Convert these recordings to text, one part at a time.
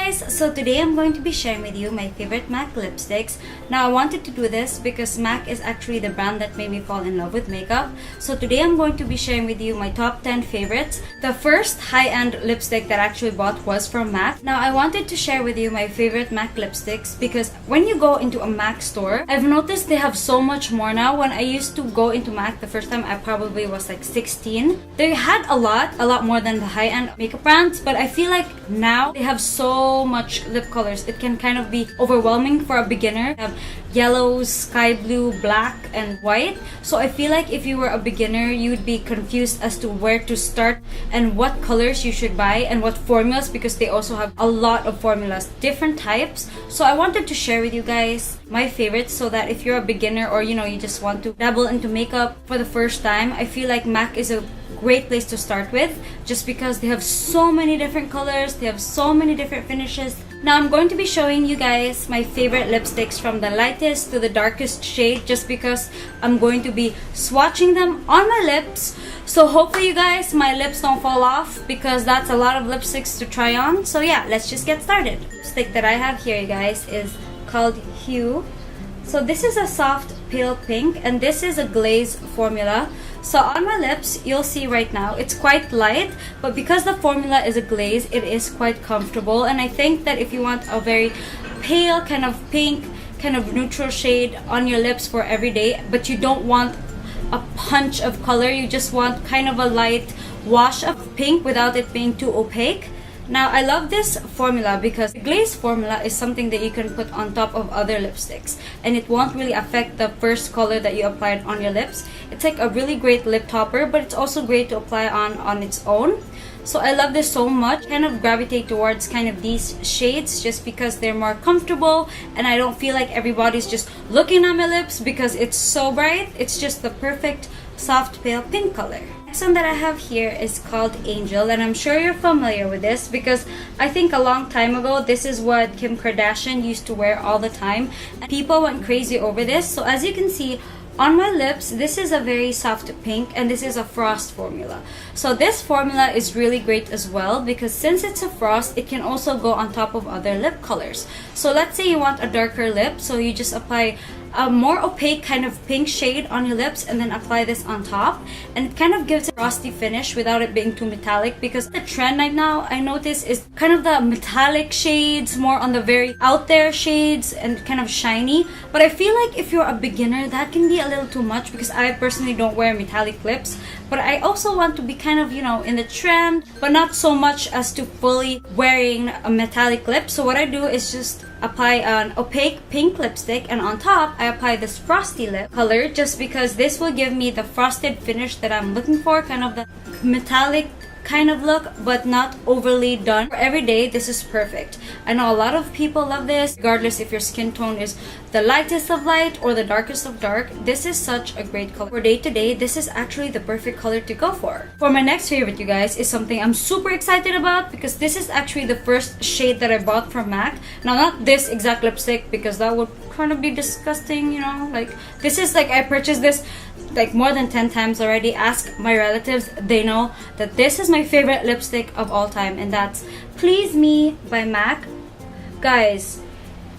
guys, so today I'm going to be sharing with you my favorite MAC lipsticks. Now I wanted to do this because MAC is actually the brand that made me fall in love with makeup. So today I'm going to be sharing with you my top 10 favorites. The first high-end lipstick that I actually bought was from MAC. Now I wanted to share with you my favorite MAC lipsticks because when you go into a MAC store, I've noticed they have so much more now. When I used to go into MAC the first time, I probably was like 16. They had a lot more than the high-end makeup brands, but I feel like now they have so much lip colors. It can kind of be overwhelming for a beginner. They have yellows, sky blue, black, and white. So I feel like if you were a beginner, you would be confused as to where to start and what colors you should buy and what formulas, because they also have a lot of formulas, different types. So I wanted to share with you guys my favorites so that if you're a beginner or you just want to dabble into makeup for the first time, I feel like MAC is a great place to start with, just because they have so many different colors, they have so many different finishes. Now I'm going to be showing you guys my favorite lipsticks from the lightest to the darkest shade, just because I'm going to be swatching them on my lips. So hopefully you guys, my lips don't fall off, because that's a lot of lipsticks to try on. So yeah, let's just get started. The lipstick that I have here, you guys, is called Hue. So this is a soft pale pink, and this is a glaze formula. So on my lips, you'll see right now, it's quite light, but because the formula is a glaze, it is quite comfortable. And I think that if you want a very pale kind of pink, kind of neutral shade on your lips for every day, but you don't want a punch of color, you just want kind of a light wash of pink without it being too opaque. Now, I love this formula because the glaze formula is something that you can put on top of other lipsticks, and it won't really affect the first color that you applied on your lips. It's like a really great lip topper, but it's also great to apply on its own. So I love this so much. Kind of gravitate towards kind of these shades just because they're more comfortable, and I don't feel like everybody's just looking at my lips because it's so bright. It's just the perfect soft pale pink color. Next one that I have here is called Angel, and I'm sure you're familiar with this because I think a long time ago this is what Kim Kardashian used to wear all the time, and people went crazy over this. So as you can see on my lips, this is a very soft pink, and this is a frost formula. So this formula is really great as well because since it's a frost, it can also go on top of other lip colors. So let's say you want a darker lip, so you just apply a more opaque kind of pink shade on your lips and then apply this on top, and it kind of gives a frosty finish without it being too metallic, because the trend right now I notice is kind of the metallic shades, more on the very out there shades and kind of shiny. But I feel like if you're a beginner, that can be a little too much, because I personally don't wear metallic lips, but I also want to be kind of in the trend, but not so much as to fully wearing a metallic lip. So what I do is just apply an opaque pink lipstick, and on top I apply this frosty lip color, just because this will give me the frosted finish that I'm looking for, kind of the metallic kind of look, but not overly done. For every day, this is perfect. I know a lot of people love this, regardless if your skin tone is the lightest of light or the darkest of dark. This is such a great color. For day to day, this is actually the perfect color to go for. For my next favorite, you guys, is something I'm super excited about, because this is actually the first shade that I bought from MAC. Now, not this exact lipstick, because that would kind of be disgusting, like this is like, I purchased this like more than 10 times already. Ask my relatives, they know that this is my favorite lipstick of all time, and that's Please Me by MAC. Guys,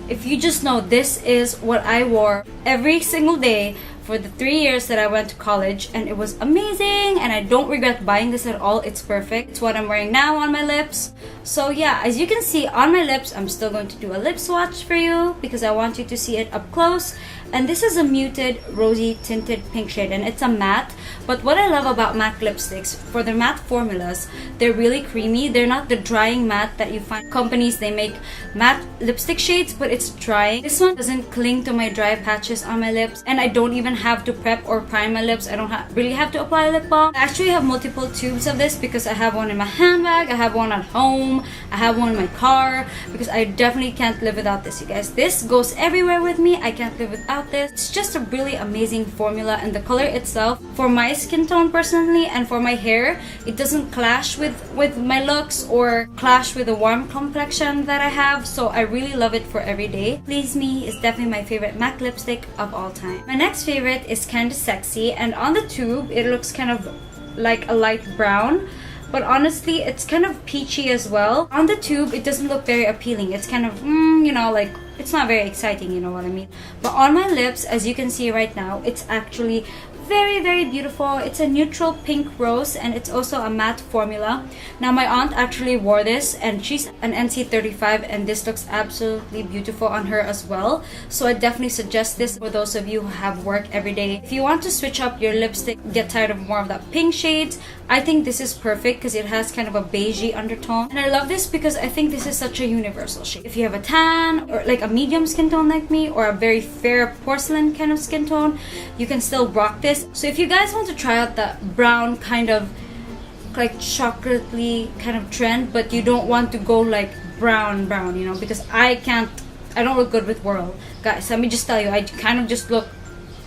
if you just know, this is what I wore every single day for the 3 years that I went to college, and it was amazing, and I don't regret buying this at all. It's perfect. It's what I'm wearing now on my lips. So yeah, as you can see on my lips, I'm still going to do a lip swatch for you because I want you to see it up close. And this is a muted rosy tinted pink shade, and it's a matte. But what I love about MAC lipsticks, for their matte formulas, they're really creamy. They're not the drying matte that you find companies, they make matte lipstick shades, but it's drying. This one doesn't cling to my dry patches on my lips, and I don't even have to prep or prime my lips. I don't really have to apply lip balm. I actually have multiple tubes of this because I have one in my handbag, I have one at home, I have one in my car, because I definitely can't live without this, you guys. This goes everywhere with me. I can't live without this. It's just a really amazing formula, and the color itself, for my skin tone personally and for my hair, it doesn't clash with my looks or clash with the warm complexion that I have. So I really love it for every day. Please Me is definitely my favorite MAC lipstick of all time. My next favorite is Kinda Sexy, and on the tube it looks kind of like a light brown, but honestly it's kind of peachy as well. On the tube it doesn't look very appealing. It's kind of you know, like it's not very exciting, you know what I mean. But on my lips, as you can see right now, it's actually very, very beautiful. It's a neutral pink rose, and it's also a matte formula. Now my aunt actually wore this, and she's an NC35, and this looks absolutely beautiful on her as well. So I definitely suggest this for those of you who have work every day. If you want to switch up your lipstick, get tired of more of that pink shades, I think this is perfect because it has kind of a beigey undertone. And I love this because I think this is such a universal shade. If you have a tan or like a medium skin tone like me, or a very fair porcelain kind of skin tone, you can still rock this. So if you guys want to try out that brown kind of like chocolatey kind of trend, but you don't want to go like brown, you know, because I don't look good with Whirl. Guys, let me just tell you, I kind of just look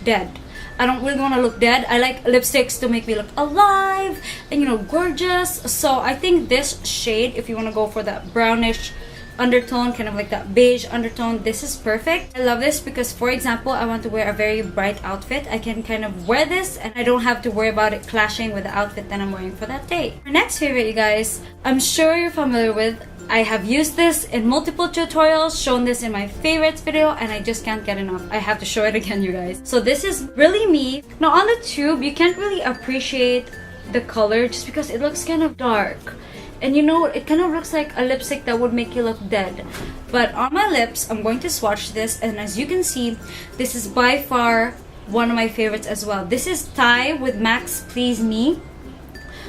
dead. I don't really want to look dead. I like lipsticks to make me look alive and, you know, gorgeous. So I think this shade, if you want to go for that brownish undertone, kind of like that beige undertone, this is perfect. I love this because, for example, I want to wear a very bright outfit. I can kind of wear this and I don't have to worry about it clashing with the outfit that I'm wearing for that day. My next favorite, you guys, I'm sure you're familiar with. I have used this in multiple tutorials, shown this in my favorites video, and I just can't get enough. I have to show it again, you guys. So this is really me. Now on the tube, you can't really appreciate the color just because it looks kind of dark. And you know, it kind of looks like a lipstick that would make you look dead. But on my lips, I'm going to swatch this, and as you can see, this is by far one of my favorites as well. This is Thai with MAC's Please Me.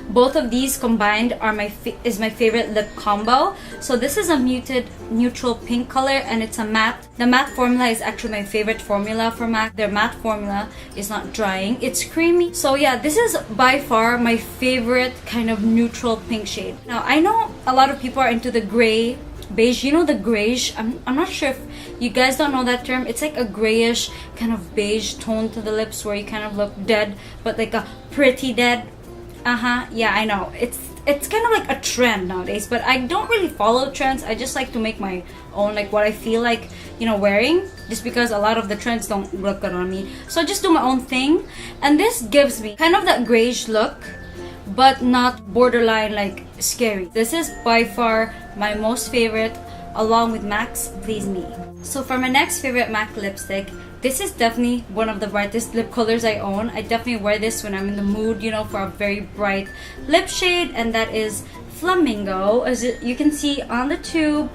Both of these combined are is my favorite lip combo. So this is a muted neutral pink color, and it's a matte. The matte formula is actually my favorite formula for MAC. Their matte formula is not drying, it's creamy. So yeah, this is by far my favorite kind of neutral pink shade. Now I know a lot of people are into the gray beige, you know, the grayish. I'm not sure if you guys don't know that term. It's like a grayish kind of beige tone to the lips where you kind of look dead, but like a pretty dead. Yeah, I know. It's kind of like a trend nowadays, but I don't really follow trends. I just like to make my own, like what I feel like, you know, wearing, just because a lot of the trends don't look good on me. So I just do my own thing, and this gives me kind of that grayish look, but not borderline like scary. This is by far my most favorite, along with MAC's Please Me. So for my next favorite MAC lipstick, this is definitely one of the brightest lip colors I own. I definitely wear this when I'm in the mood, you know, for a very bright lip shade, and that is Flamingo. As you can see on the tube,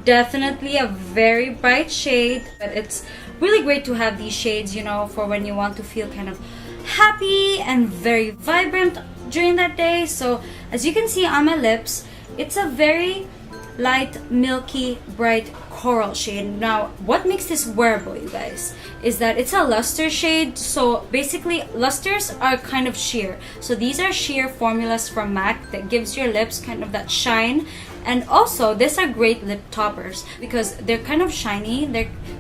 definitely a very bright shade, but it's really great to have these shades, you know, for when you want to feel kind of happy and very vibrant during that day. So as you can see on my lips, it's a very light, milky, bright coral shade. Now, what makes this wearable, you guys, is that it's a luster shade. So basically, lusters are kind of sheer. So these are sheer formulas from MAC that gives your lips kind of that shine. And also, these are great lip toppers because they're kind of shiny.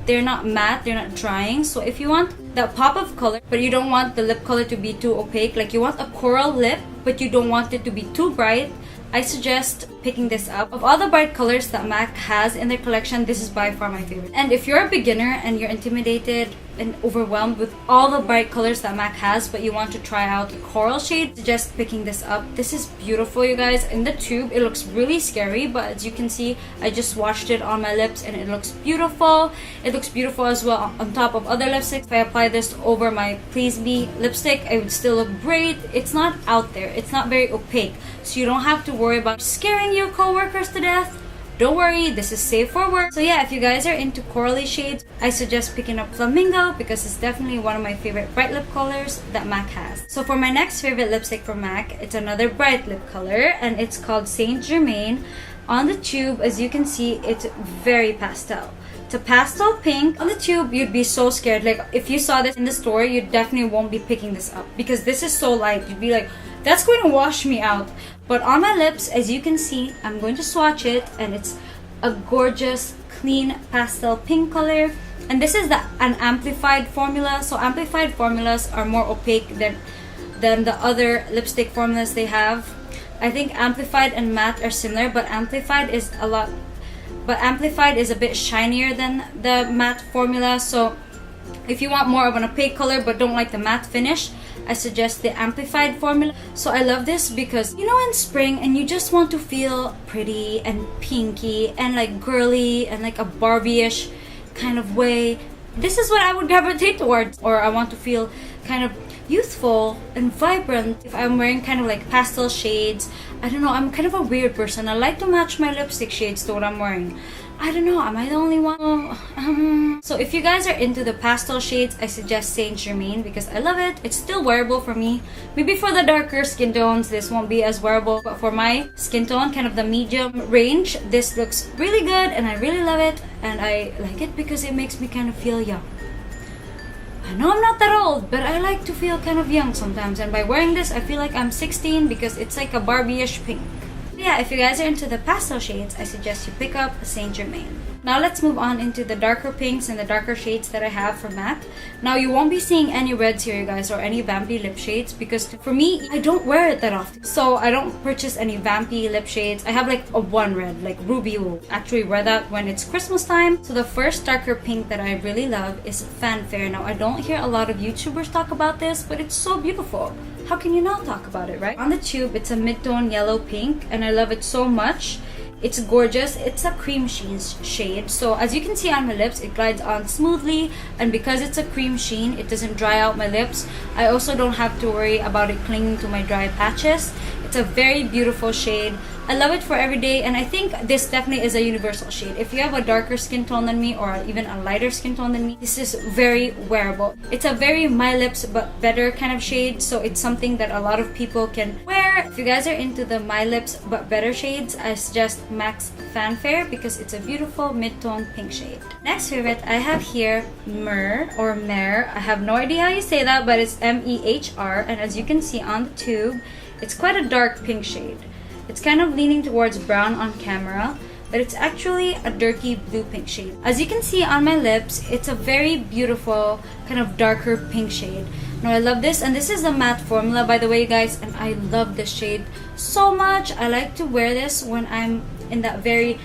They're not matte, they're not drying. So if you want that pop of color, but you don't want the lip color to be too opaque, like you want a coral lip, but you don't want it to be too bright, I suggest picking this up. Of all the bright colors that MAC has in their collection, this is by far my favorite. And if you're a beginner and you're intimidated and overwhelmed with all the bright colors that MAC has, but you want to try out the coral shade, suggest picking this up. This is beautiful, you guys. In the tube, it looks really scary, but as you can see, I just swatched it on my lips and it looks beautiful. It looks beautiful as well on top of other lipsticks. If I apply this over my Please Me lipstick, it would still look great. It's not out there. It's not very opaque, so you don't have to worry about scaring your coworkers to death. Don't worry, this is safe for work. So yeah, if you guys are into corally shades, I suggest picking up Flamingo because it's definitely one of my favorite bright lip colors that MAC has. So for my next favorite lipstick from MAC, it's another bright lip color, and it's called Saint Germain. On the tube, as you can see, it's very pastel. It's a pastel pink. On the tube, you'd be so scared. Like, if you saw this in the store, you definitely won't be picking this up because this is so light. You'd be like, that's going to wash me out. But on my lips, as you can see, I'm going to swatch it, and it's a gorgeous, clean pastel pink color. And this is an amplified formula. So amplified formulas are more opaque than the other lipstick formulas they have. I think amplified and matte are similar, but amplified is a bit shinier than the matte formula. So If you want more of an opaque color but don't like the matte finish, I suggest the amplified formula. So I love this because, you know, in spring and you just want to feel pretty and pinky and like girly and like a Barbie-ish kind of way, this is what I would gravitate towards. Or I want to feel kind of youthful and vibrant. If I'm wearing kind of like pastel shades, I don't know, I'm kind of a weird person. I like to match my lipstick shades to what I'm wearing. I don't know, am I the only one? So if you guys are into the pastel shades, I suggest Saint Germain because I love it. It's still wearable for me. Maybe for the darker skin tones, this won't be as wearable. But for my skin tone, kind of the medium range, this looks really good and I really love it. And I like it because it makes me kind of feel young. I know I'm not that old, but I like to feel kind of young sometimes. And by wearing this, I feel like I'm 16 because it's like a Barbie-ish pink. Yeah, if you guys are into the pastel shades, I suggest you pick up a Saint Germain. Now let's move on into the darker pinks and the darker shades that I have for MAC. Now you won't be seeing any reds here, you guys, or any vampy lip shades because for me, I don't wear it that often. So I don't purchase any vampy lip shades. I have like a one red, like Ruby will actually wear that when it's Christmas time. So the first darker pink that I really love is Fanfare. Now I don't hear a lot of YouTubers talk about this, but it's so beautiful. How can you not talk about it, right? On the tube, it's a mid-tone yellow pink and I love it so much. It's gorgeous. It's a cream sheen shade. So as you can see on my lips, it glides on smoothly. And because it's a cream sheen, it doesn't dry out my lips. I also don't have to worry about it clinging to my dry patches. It's a very beautiful shade. I love it for every day, and I think this definitely is a universal shade. If you have a darker skin tone than me or even a lighter skin tone than me, this is very wearable. It's a very my lips but better kind of shade, so it's something that a lot of people can wear. If you guys are into the my lips but better shades, I suggest MAC's Fanfare because it's a beautiful mid-tone pink shade. Next favorite I have here, Mehr or Mehr. I have no idea how you say that, but it's M-E-H-R, and as you can see on the tube, it's quite a dark pink shade. It's kind of leaning towards brown on camera, but it's actually a dirty blue pink shade. As you can see on my lips, it's a very beautiful kind of darker pink shade. Now I love this, and this is a matte formula by the way, guys, and I love this shade so much. I like to wear this when I'm in that very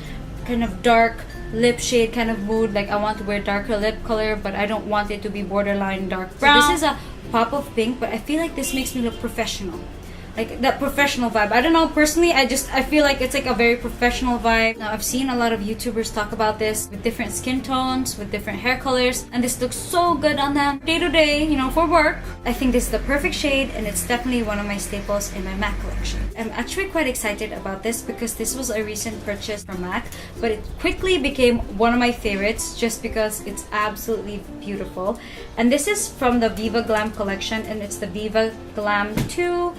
kind of dark lip shade kind of mood. Like I want to wear darker lip color, but I don't want it to be borderline dark brown. So this is a pop of pink, but I feel like this makes me look professional. Like that professional vibe. I don't know, personally, I feel like it's like a very professional vibe. Now I've seen a lot of YouTubers talk about this with different skin tones, with different hair colors, and this looks so good on them day to day, you know, for work. I think this is the perfect shade, and it's definitely one of my staples in my MAC collection. I'm actually quite excited about this because this was a recent purchase from MAC, but it quickly became one of my favorites just because it's absolutely beautiful. And this is from the Viva Glam collection, and it's the Viva Glam 2.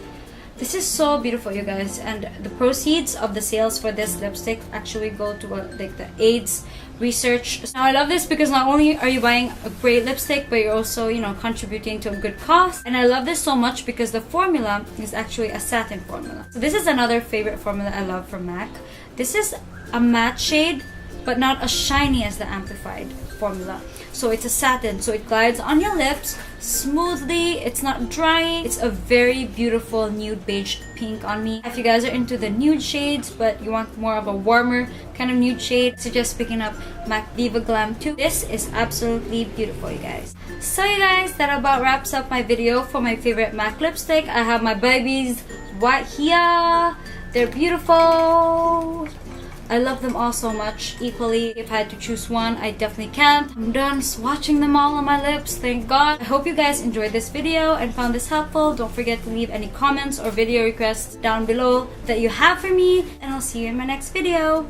This is so beautiful, you guys, and the proceeds of the sales for this lipstick actually go to like the AIDS research. Now I love this because not only are you buying a great lipstick, but you're also, you know, contributing to a good cause. And I love this so much because the formula is actually a satin formula. So this is another favorite formula I love from MAC. This is a matte shade, but not as shiny as the amplified formula. So it's a satin, so it glides on your lips smoothly. It's not drying. It's a very beautiful nude beige pink on me. If you guys are into the nude shades but you want more of a warmer kind of nude shade, suggest picking up MAC Viva Glam 2. This is absolutely beautiful, you guys. So you guys, that about wraps up my video for my favorite MAC lipstick. I have my babies right here. They're beautiful. I love them all so much equally. If I had to choose one, I definitely can't. I'm done swatching them all on my lips, thank God. I hope you guys enjoyed this video and found this helpful. Don't forget to leave any comments or video requests down below that you have for me, and I'll see you in my next video.